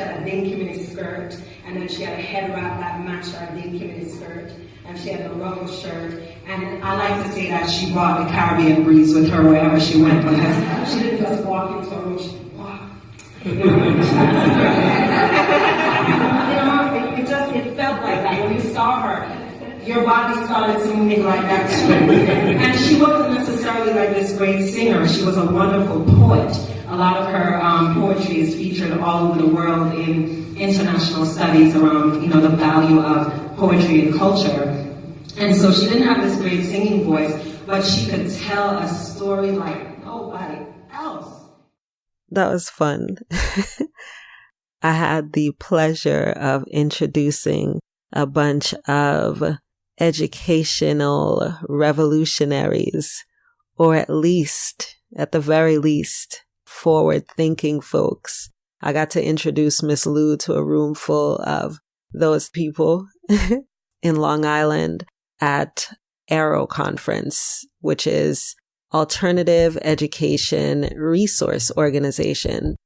She had a dinky mini skirt, and then she had a head wrap that matched her dinky mini skirt, and she had a ruffled shirt. And I like to say that she brought the Caribbean breeze with her wherever she went, because she didn't just walk into a room, she walked. It felt like that. When you saw her, your body started to move like that too. And she wasn't necessarily like this great singer. She was a wonderful poet. A lot of her poetry is featured all over the world in international studies around, the value of poetry and culture. And so she didn't have this great singing voice, but she could tell a story like nobody else. That was fun. I had the pleasure of introducing a bunch of educational revolutionaries, or at the very least, forward-thinking folks. I got to introduce Miss Lou to a room full of those people in Long Island at AERO Conference, which is Alternative Education Resource Organization.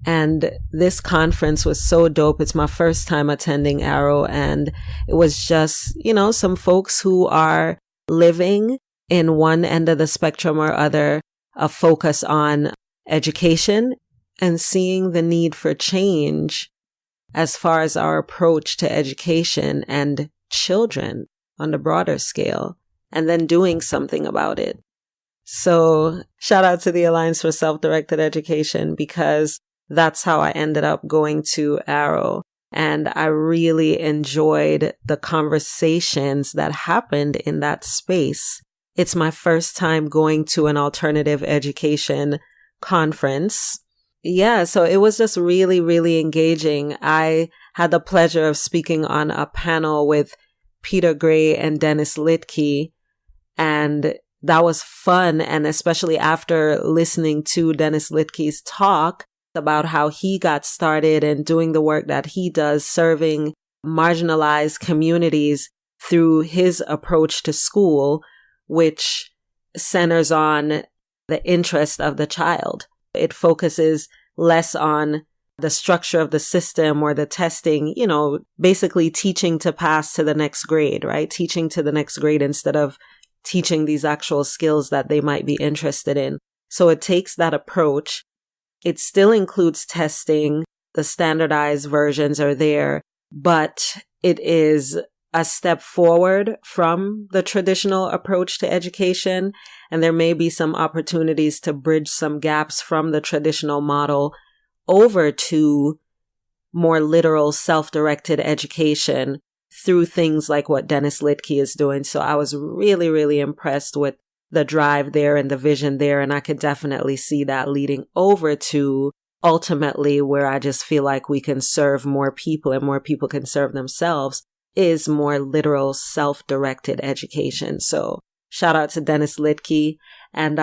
And this conference was so dope. It's my first time attending AERO, and it was just, some folks who are living in one end of the spectrum or other, a focus on education and seeing the need for change as far as our approach to education and children on the broader scale, and then doing something about it. So shout out to the Alliance for Self-Directed Education, because that's how I ended up going to AERO. And I really enjoyed the conversations that happened in that space. It's my first time going to an alternative education conference. Yeah, so it was just really, really engaging. I had the pleasure of speaking on a panel with Peter Gray and Dennis Littky, and that was fun. And especially after listening to Dennis Littky's talk about how he got started and doing the work that he does, serving marginalized communities through his approach to school, which centers on the interest of the child. It focuses less on the structure of the system or the testing, basically teaching to pass to the next grade, right? Teaching to the next grade instead of teaching these actual skills that they might be interested in. So it takes that approach. It still includes testing. The standardized versions are there, but it is a step forward from the traditional approach to education. And there may be some opportunities to bridge some gaps from the traditional model over to more literal self-directed education through things like what Dennis Littky is doing. So I was really, really impressed with the drive there and the vision there. And I could definitely see that leading over to ultimately where I just feel like we can serve more people and more people can serve themselves is more literal self-directed education. So shout out to Dennis Littky. And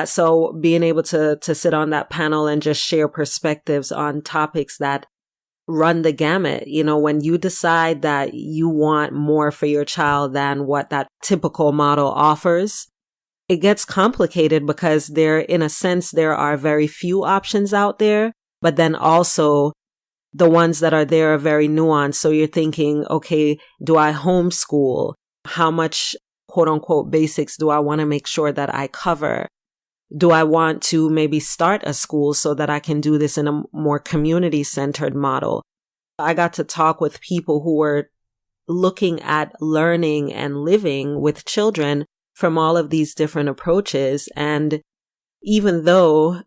so being able to sit on that panel and just share perspectives on topics that run the gamut. When you decide that you want more for your child than what that typical model offers, it gets complicated because in a sense, there are very few options out there, but then also the ones that are there are very nuanced. So you're thinking, okay, do I homeschool? How much quote unquote basics do I want to make sure that I cover? Do I want to maybe start a school so that I can do this in a more community-centered model? I got to talk with people who were looking at learning and living with children from all of these different approaches. And even though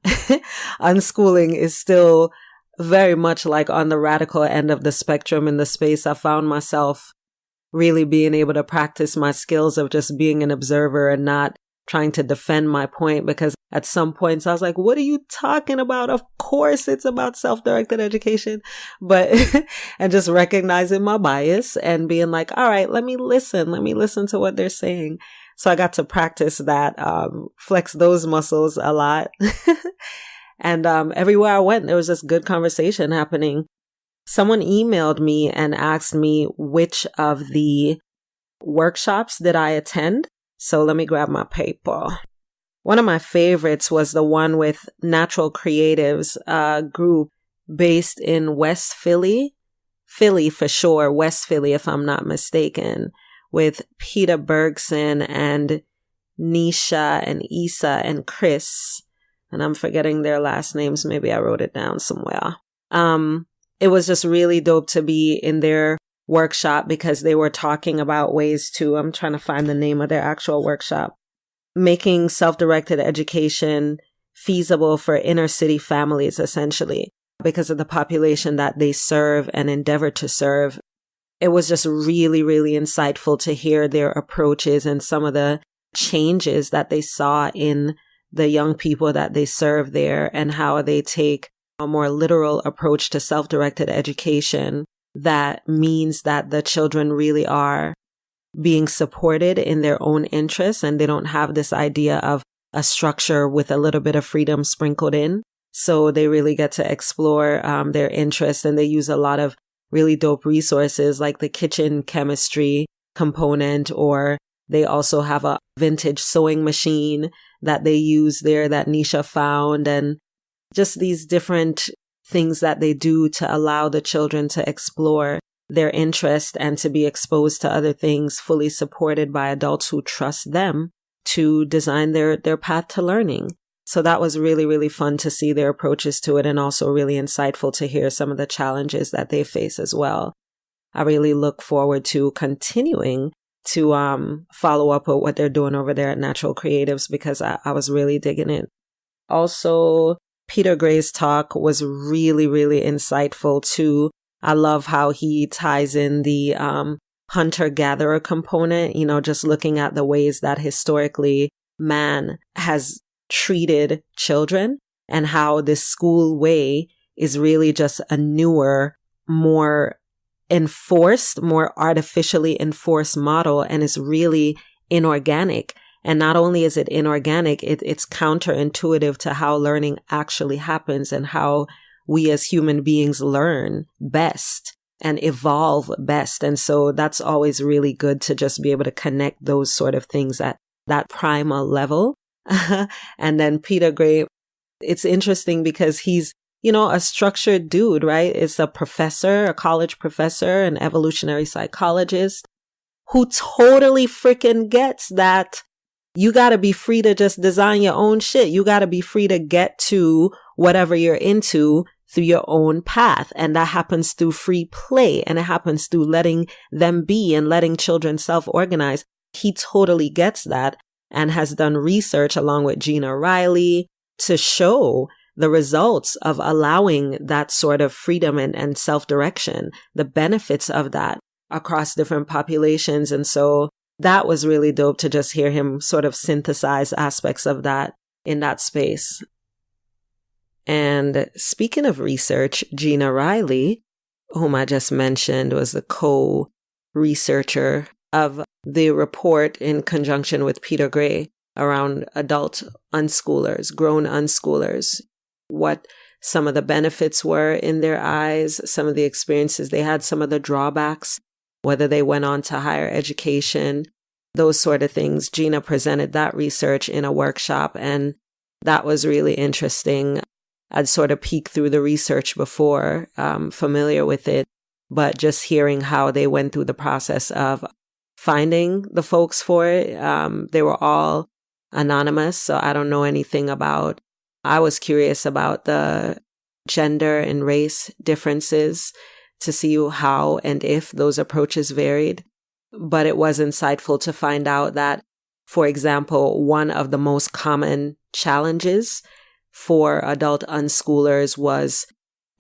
unschooling is still very much like on the radical end of the spectrum in the space, I found myself really being able to practice my skills of just being an observer and not trying to defend my point, because at some points I was like, what are you talking about? Of course it's about self-directed education, but, and just recognizing my bias and being like, all right, let me listen to what they're saying. So I got to practice that, flex those muscles a lot. And, everywhere I went, there was this good conversation happening. Someone emailed me and asked me which of the workshops did I attend. So let me grab my paper. One of my favorites was the one with Natural Creatives, group based in West Philly, Philly for sure, West Philly if I'm not mistaken, with Peter Bergson and Nisha and Isa and Chris. And I'm forgetting their last names. Maybe I wrote it down somewhere. It was just really dope to be in their workshop because they were talking about ways to, I'm trying to find the name of their actual workshop, making self-directed education feasible for inner city families, essentially, because of the population that they serve and endeavor to serve. It was just really, really insightful to hear their approaches and some of the changes that they saw in the young people that they serve there and how they take a more literal approach to self-directed education that means that the children really are being supported in their own interests and they don't have this idea of a structure with a little bit of freedom sprinkled in. So they really get to explore their interests, and they use a lot of really dope resources like the kitchen chemistry component, or they also have a vintage sewing machine that they use there that Nisha found, and just these different things that they do to allow the children to explore their interest and to be exposed to other things, fully supported by adults who trust them to design their path to learning. So that was really, really fun to see their approaches to it, and also really insightful to hear some of the challenges that they face as well. I really look forward to continuing to follow up with what they're doing over there at Natural Creatives because I was really digging it. Also, Peter Gray's talk was really, really insightful too. I love how he ties in the hunter-gatherer component, just looking at the ways that historically man has treated children and how this school way is really just a newer, more enforced, more artificially enforced model, and is really inorganic. And not only is it inorganic, it's counterintuitive to how learning actually happens and how we as human beings learn best and evolve best. And so that's always really good to just be able to connect those sort of things at that primal level. And then Peter Gray, it's interesting because he's, a structured dude, right? It's a professor, a college professor, an evolutionary psychologist who totally freaking gets that you got to be free to just design your own shit. You got to be free to get to whatever you're into through your own path. And that happens through free play, and it happens through letting them be and letting children self-organize. He totally gets that and has done research along with Gina Riley to show the results of allowing that sort of freedom and self-direction, the benefits of that across different populations. And so that was really dope to just hear him sort of synthesize aspects of that in that space. And speaking of research, Gina Riley, whom I just mentioned, was the co-researcher of the report in conjunction with Peter Gray around adult unschoolers, grown unschoolers, what some of the benefits were in their eyes, some of the experiences they had, some of the drawbacks, whether they went on to higher education, those sort of things. Gina presented that research in a workshop, and that was really interesting. I'd sort of peeked through the research before, familiar with it, but just hearing how they went through the process of finding the folks for it. They were all anonymous, so I don't know anything about. I was curious about the gender and race differences to see how and if those approaches varied. But it was insightful to find out that, for example, one of the most common challenges for adult unschoolers was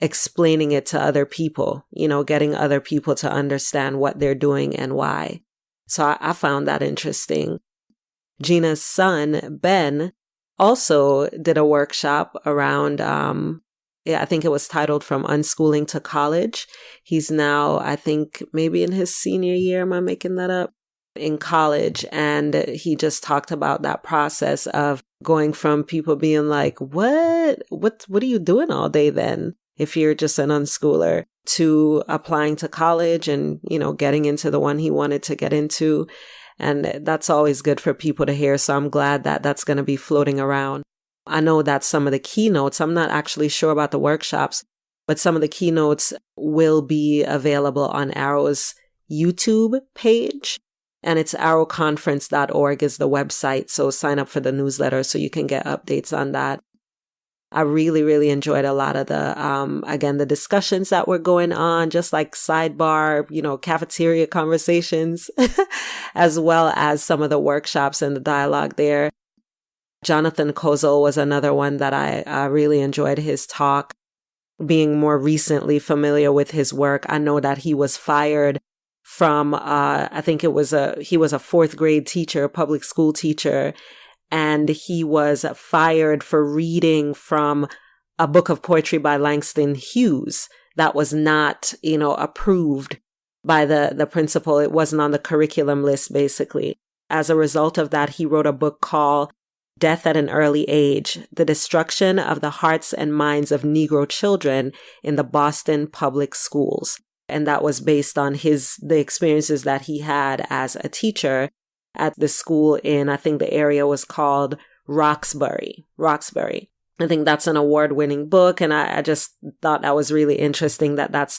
explaining it to other people, getting other people to understand what they're doing and why. So I found that interesting. Gina's son, Ben, also did a workshop around, I think it was titled From Unschooling to College. He's now, I think, maybe in his senior year, am I making that up? In college. And he just talked about that process of going from people being like, what are you doing all day then, if you're just an unschooler, to applying to college and, getting into the one he wanted to get into. And that's always good for people to hear. So I'm glad that that's going to be floating around. I know that's some of the keynotes. I'm not actually sure about the workshops, but some of the keynotes will be available on AERO's YouTube page. And it's AEROconference.org is the website. So sign up for the newsletter so you can get updates on that. I really, really enjoyed a lot of the discussions that were going on, just like sidebar, cafeteria conversations, as well as some of the workshops and the dialogue there. Johnathon Kozol was another one that I really enjoyed his talk. Being more recently familiar with his work, I know that he was fired from, I think he was a fourth grade teacher, a public school teacher. And he was fired for reading from a book of poetry by Langston Hughes that was not, approved by the principal. It wasn't on the curriculum list, basically. As a result of that, he wrote a book called Death at an Early Age, The Destruction of the Hearts and Minds of Negro Children in the Boston Public Schools. And that was based on the experiences that he had as a teacher at the school in, I think the area was called Roxbury. I think that's an award-winning book. And I just thought that was really interesting that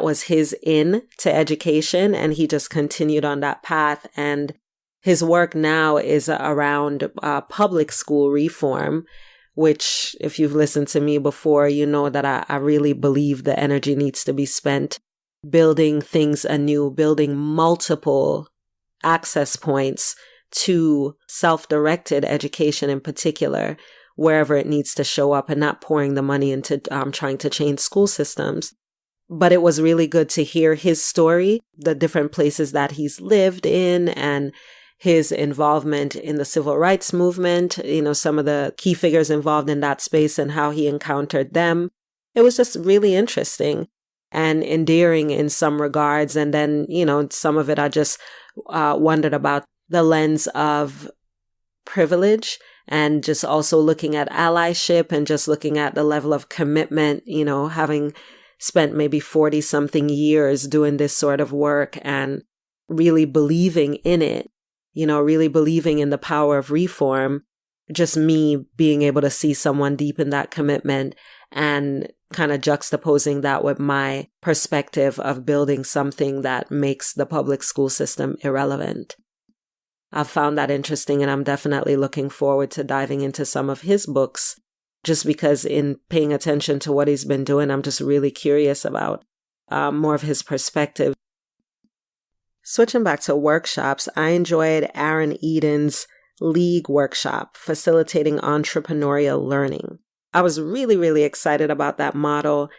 was his in to education. And he just continued on that path. And his work now is around public school reform, which if you've listened to me before, you know that I really believe the energy needs to be spent building things anew, building multiple access points to self-directed education in particular, wherever it needs to show up, and not pouring the money into trying to change school systems. But it was really good to hear his story, the different places that he's lived in, and his involvement in the civil rights movement, some of the key figures involved in that space and how he encountered them. It was just really interesting and endearing in some regards. And then, some of it I just wondered about the lens of privilege and just also looking at allyship and just looking at the level of commitment, having spent maybe 40 something years doing this sort of work and really believing in it, really believing in the power of reform. Just me being able to see someone deep in that commitment and kind of juxtaposing that with my perspective of building something that makes the public school system irrelevant. I've found that interesting, and I'm definitely looking forward to diving into some of his books, just because in paying attention to what he's been doing, I'm just really curious about more of his perspective. Switching back to workshops, I enjoyed Aaron Eden's League workshop, Facilitating Entrepreneurial Learning. I was really, really excited about that model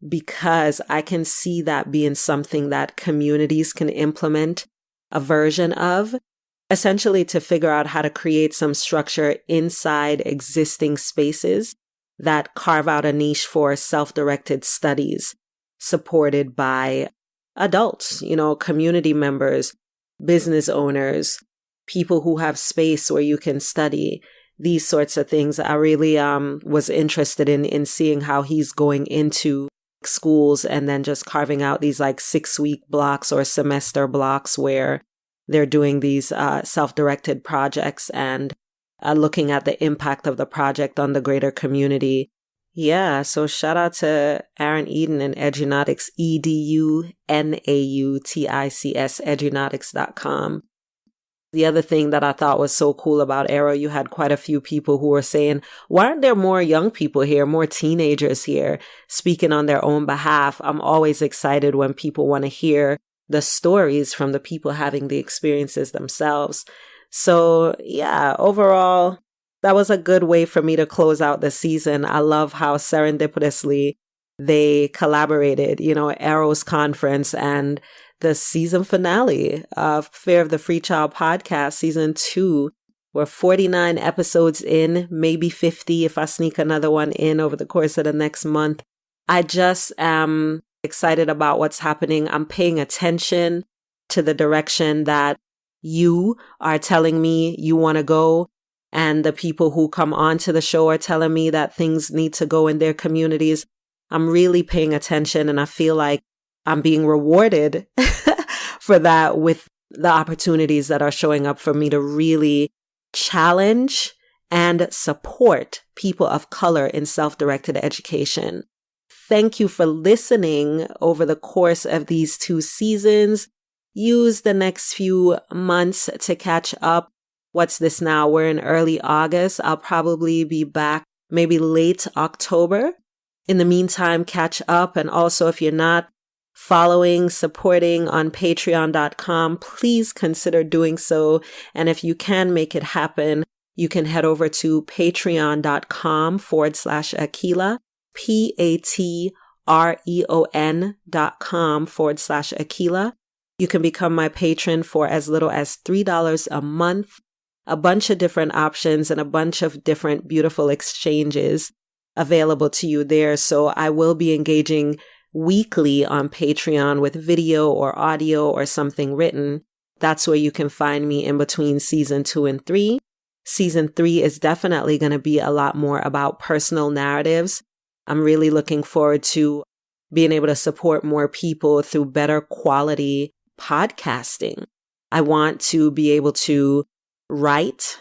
because I can see that being something that communities can implement a version of, essentially to figure out how to create some structure inside existing spaces that carve out a niche for self-directed studies supported by adults, community members, business owners, people who have space where you can study. These sorts of things. I really was interested in seeing how he's going into schools and then just carving out these like 6-week blocks or semester blocks where they're doing these self-directed projects and looking at the impact of the project on the greater community. Yeah, so shout out to Aaron Eden and Edunautics, EDUNAUTICS, edunautics.com. The other thing that I thought was so cool about AERO, you had quite a few people who were saying, why aren't there more young people here, more teenagers here, speaking on their own behalf? I'm always excited when people want to hear the stories from the people having the experiences themselves. So yeah, overall, that was a good way for me to close out the season. I love how serendipitously they collaborated, AERO's conference and the season finale of Fair of the Free Child podcast, season 2. We're 49 episodes in, maybe 50 if I sneak another one in over the course of the next month. I just am excited about what's happening. I'm paying attention to the direction that you are telling me you want to go. And the people who come onto the show are telling me that things need to go in their communities. I'm really paying attention, and I feel like I'm being rewarded for that with the opportunities that are showing up for me to really challenge and support people of color in self-directed education. thank you for listening over the course of these 2 seasons. Use the next few months to catch up. What's this now? We're in early August. I'll probably be back maybe late October. In the meantime, catch up. And also, if you're not following, supporting on patreon.com, please consider doing so. And if you can make it happen, you can head over to patreon.com/Akilah, patreon.com/Akilah. You can become my patron for as little as $3 a month, a bunch of different options and a bunch of different beautiful exchanges available to you there. So I will be engaging weekly on Patreon with video or audio or something written. That's where you can find me in between season 2 and 3. Season 3 is definitely going to be a lot more about personal narratives. I'm really looking forward to being able to support more people through better quality podcasting. I want to be able to write.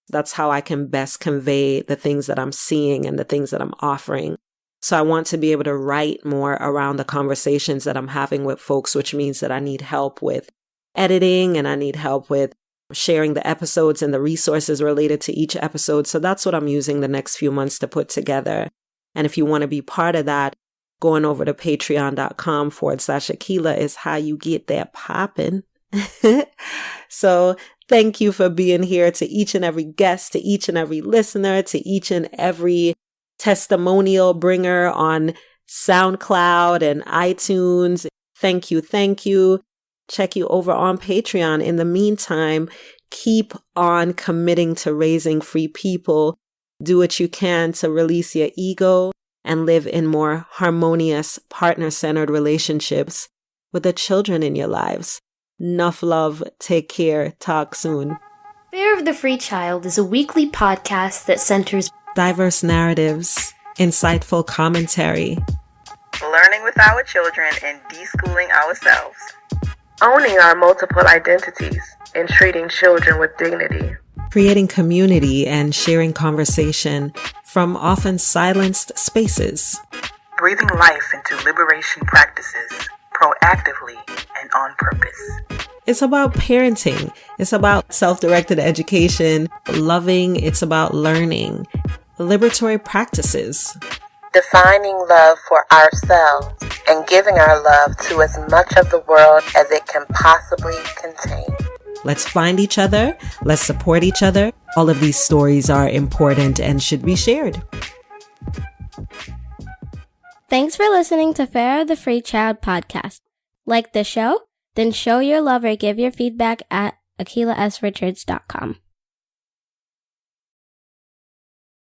That's how I can best convey the things that I'm seeing and the things that I'm offering. So I want to be able to write more around the conversations that I'm having with folks, which means that I need help with editing and I need help with sharing the episodes and the resources related to each episode. So that's what I'm using the next few months to put together. And if you want to be part of that, going over to patreon.com/Akilah is how you get that popping. So thank you for being here, to each and every guest, to each and every listener, to each and every testimonial bringer on SoundCloud and iTunes. Thank you. Thank you. Check you over on Patreon. In the meantime, keep on committing to raising free people. Do what you can to release your ego and live in more harmonious, partner-centered relationships with the children in your lives. Enough love. Take care. Talk soon. Fare of the Free Child is a weekly podcast that centers diverse narratives, insightful commentary, learning with our children and deschooling ourselves, owning our multiple identities and treating children with dignity, creating community and sharing conversation from often silenced spaces, breathing life into liberation practices proactively and on purpose. It's about parenting. It's about self-directed education, loving. It's about learning, liberatory practices, defining love for ourselves and giving our love to as much of the world as it can possibly contain. Let's find each other. Let's support each other. All of these stories are important and should be shared. Thanks for listening to Fare of the Free Child podcast. Like the show? Then show your love or give your feedback at AkilahSRichards.com.